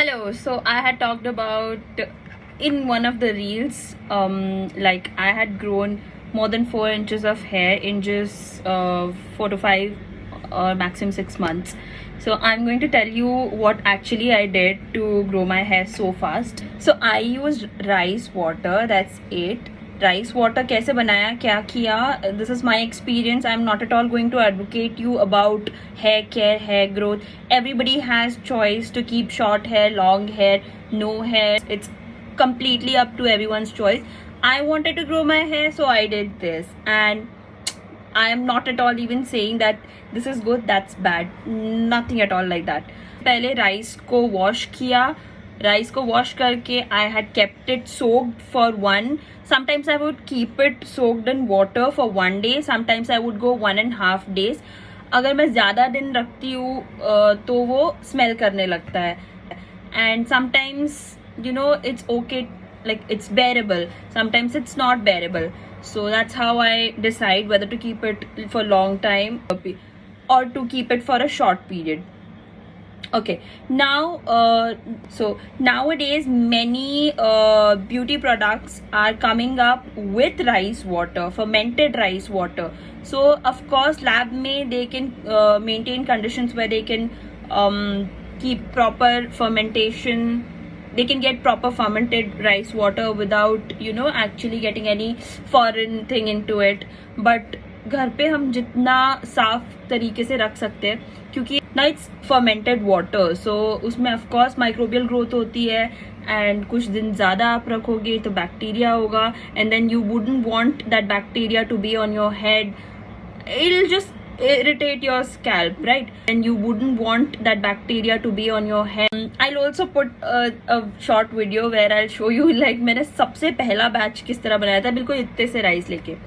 Hello. So I had talked about in one of the reels, like I had grown more than 4 inches of hair in just 4 to 5 or maximum 6 months. So I'm going to tell you what actually I did to grow my hair so fast. So I used rice water. That's it. Rice water कैसे बनाया, क्या किया, this is my experience. I am not at all going to advocate you about hair care, hair growth. Everybody has choice to keep short hair, long hair, no hair. It's completely up to everyone's choice. I wanted to grow my hair, so I did this. And I am not at all even saying that this is good, that's bad. Nothing at all like that. पहले rice को wash किया. Rice को wash करके I had kept it soaked for one. Sometimes I would keep it soaked in water for 1 day. Sometimes I would go 1.5 days. अगर मैं ज़्यादा दिन रखती हूँ तो वो स्मेल करने लगता है. And sometimes it's okay, like it's bearable. Sometimes it's not bearable. So that's how I decide whether to keep it for long time or to keep it for a short period. Okay, now so nowadays many beauty products are coming up with rice water, fermented rice water. So of course lab mein they can maintain conditions where they can keep proper fermentation. They can get proper fermented rice water without actually getting any foreign thing into it. But घर पे हम जितना साफ तरीके से रख सकते हैं, क्योंकि ना इट्स फर्मेंटेड वाटर, सो उसमें ऑफ कोर्स माइक्रोबियल ग्रोथ होती है. एंड कुछ दिन ज़्यादा आप रखोगे तो बैक्टीरिया होगा, and then you wouldn't want that bacteria to be on your head. It will just irritate your scalp, right? And you wouldn't want that bacteria to be on your hair. I'll also put a short video where I'll show you like मैंने सबसे पहला batch किस तरह बनाया था, बिल्कुल इतने से राइस लेके.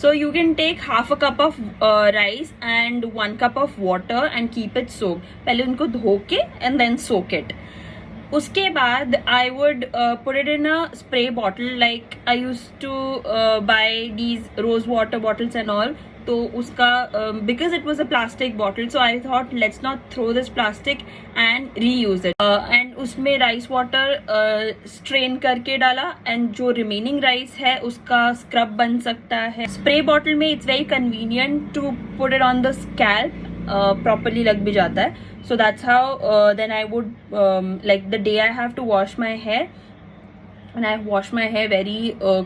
So you can take half a cup of rice and 1 cup of water and keep it soaked. पहले उनको धो के and then soak it. उसके बाद I would put it in a spray bottle. Like I used to buy these rose water bottles and all. तो उसका because it was a plastic bottle, so I thought let's not throw this plastic and reuse it. And उसमें rice water strain करके डाला, and जो remaining rice है उसका scrub बन सकता है. स्प्रे बॉटल में it's very convenient to put it on the scalp, properly लग भी जाता है. So that's how then I would like the day I have to wash my hair, and I wash my hair very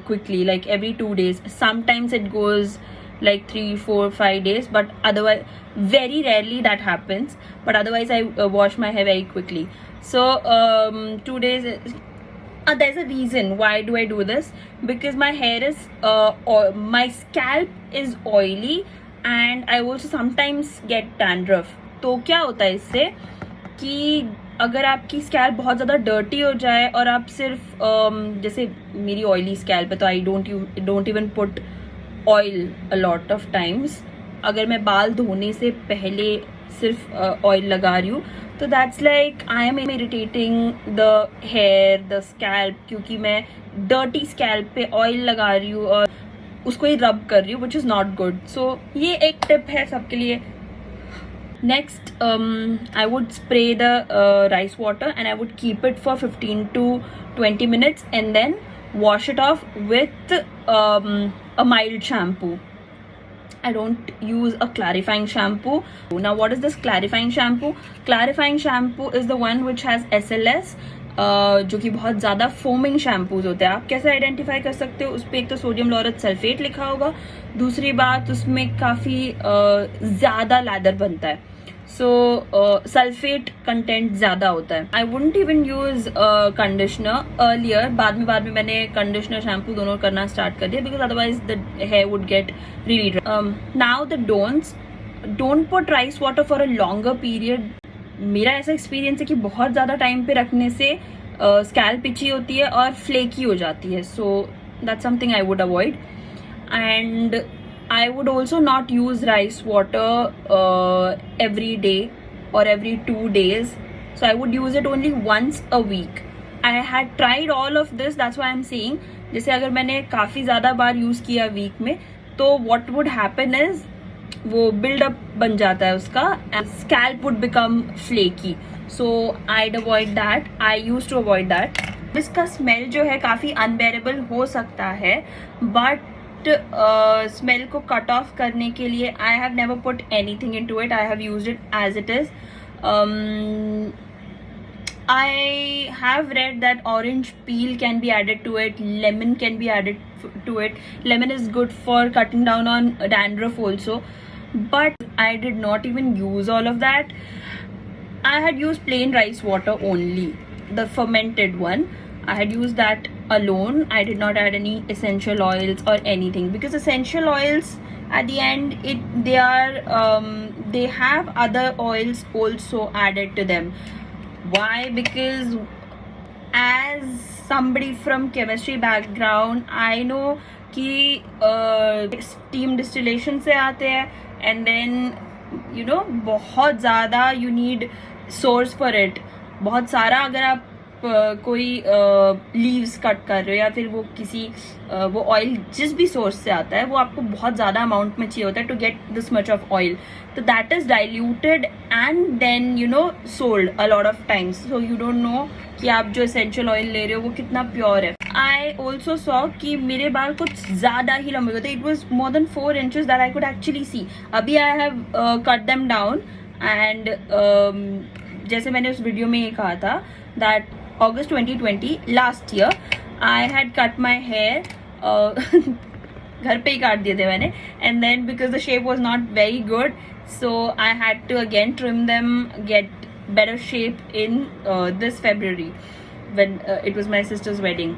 quickly, like every 2 days. Sometimes it goes like 3, 4, 5 days, but otherwise very rarely that happens. But otherwise I wash my hair very quickly. So 2 days. There's a reason why do I do this, because my hair is my scalp is oily, and I also sometimes get dandruff. तो क्या होता है इससे कि अगर आपकी scalp बहुत ज़्यादा डर्टी हो जाए और आप सिर्फ जैसे मेरी ऑयली स्कैल्प है तो I don't even put oil a lot of times. अगर मैं बाल धोने से पहले सिर्फ ऑयल लगा रही हूँ तो that's like I am irritating the hair, the scalp, क्योंकि मैं डर्टी स्कैल्प पे ऑयल लगा रही हूँ और उसको ही रब कर रही हूँ, विच इज़ नॉट गुड. सो ये एक टिप है सबके लिए. Next, I would spray the rice water and I would keep it for 15 to 20 minutes and then wash it off with a mild shampoo. I don't use a clarifying shampoo. Now, what is this clarifying shampoo? Clarifying shampoo is the one which has SLS, जो कि बहुत ज़्यादा foaming shampoos होते हैं. आप कैसे identify कर सकते हो? उस पर एक तो सोडियम लॉरेट सल्फेट लिखा होगा, दूसरी बात उसमें काफ़ी ज़्यादा लैदर बनता है, सो सल्फेट कंटेंट ज़्यादा होता है. I wouldn't even use conditioner earlier. बाद में मैंने कंडीशनर शैम्पू दोनों करना स्टार्ट कर दिया, because otherwise the here would get really dry. Now the don't put rice water for a longer period. मेरा ऐसा एक्सपीरियंस है कि बहुत ज़्यादा टाइम पे रखने से स्कैल्प इची होती है और फ्लेकी हो जाती है. सो that's something I would avoid. And I would also not use rice water every day or every 2 days. So I would use it only once a week. I had tried all of this, that's why I'm saying, जैसे अगर मैंने काफ़ी ज़्यादा बार use किया week में, तो what would happen is वो build-up बन जाता है उसका, and scalp would become flaky. So I'd avoid that. I used to avoid that. इसका स्मेल जो है काफ़ी अनबेरेबल हो सकता है, बट स्मेल को कट ऑफ करने के लिए I have never put anything into it. I have used it as it is. I have read that orange peel can be added to it, lemon can be added to it. Lemon is good for cutting down on dandruff also, but I did not even use all of that. I had used plain rice water only, the fermented one. I had used that alone. I did not add any essential oils or anything, because essential oils at the end they have other oils also added to them. Why? Because as somebody from chemistry background, I know कि steam distillation से आते हैं, and then you know बहुत ज़्यादा you need source for it. बहुत सारा अगर आप कोई लीव्स कट कर रहे हो, या फिर वो किसी वो ऑयल जिस भी सोर्स से आता है वो आपको बहुत ज़्यादा अमाउंट में चाहिए होता है to get this much of oil. तो that is diluted and then you know sold a lot of times. So you don't know कि आप जो एसेंशियल ऑयल ले रहे हो वो कितना प्योर है. आई ऑल्सो सॉ कि मेरे बाल कुछ ज़्यादा ही लंबे होते. It was more than 4 inches that I could actually see. अभी I have cut them down, and जैसे मैंने उस वीडियो में ये कहा था that August 2020, last year, I had cut my hair. घर पे ही काट दिए थे मैंने, and then because the shape was not very good, so I had to again trim them, get better shape in this February when it was my sister's wedding.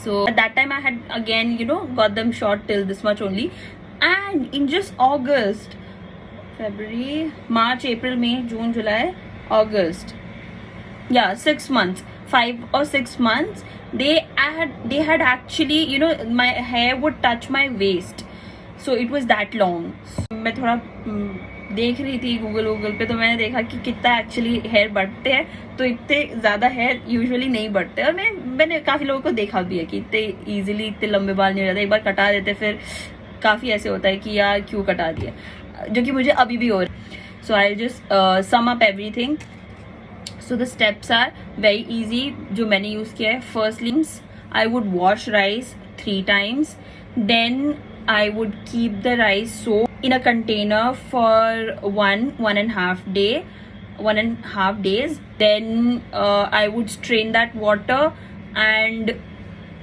So at that time I had again got them short till this much only, and in just August, February, March, April, May, June, July, August. Yeah, 6 months, 5 or 6 months. They had actually my hair would touch my waist, so it was that long. So, मैं थोड़ा देख रही थी Google पे, तो मैंने देखा कि कितना एक्चुअली हेयर बढ़ते हैं. तो इतने ज़्यादा हेयर यूजुअली नहीं बढ़ते, और मैंने काफ़ी लोगों को देखा भी है कि इतने ईजिली इतने लंबे बाल नहीं हो जाते. एक बार कटा देते फिर काफ़ी ऐसे होता है कि यार क्यों कटा दिया, जो कि मुझे अभी भी हो रहा है. So I just sum up everything. So the steps are very easy जो मैंने यूज़ किया है. Firstly, I would wash rice 3 times. Then I would keep the rice soaked in a container for 1.5 days. Then I would strain that water and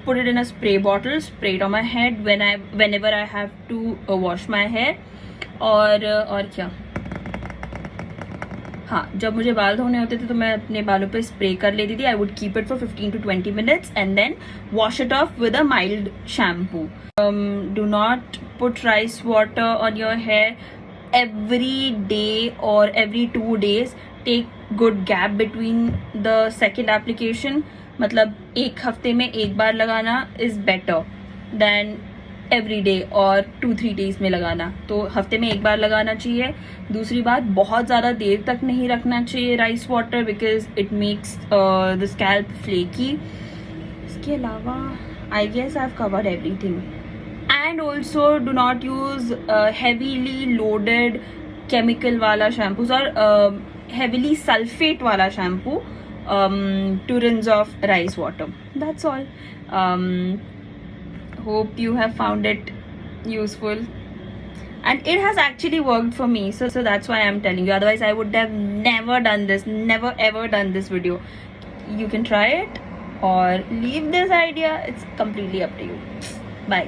put it in a spray bottle, spray it on my head whenever I have to wash my hair. और क्या, हाँ, जब मुझे बाल धोने होते थे तो मैं अपने बालों पे स्प्रे कर लेती थी. I would keep it for 15 to 20 minutes and then wash it off with a mild shampoo. Do not put rice water on your hair every day or every 2 days. Take good gap between the second application. मतलब एक हफ्ते में एक बार लगाना is better than every day और 2-3 days में लगाना. तो हफ्ते में एक बार लगाना चाहिए. दूसरी बात, बहुत ज़्यादा देर तक नहीं रखना चाहिए rice water, because it makes the scalp flaky. इसके अलावा I guess I have covered everything. And also do not use heavily loaded chemical वाला शैम्पूज और हेवीली सल्फेट वाला shampoo to rinse off rice water. That's all. Hope you have found it useful, and it has actually worked for me, so that's why I'm telling you. Otherwise I would have never done this, never ever done this video. You can try it or leave this idea. It's completely up to you. Bye.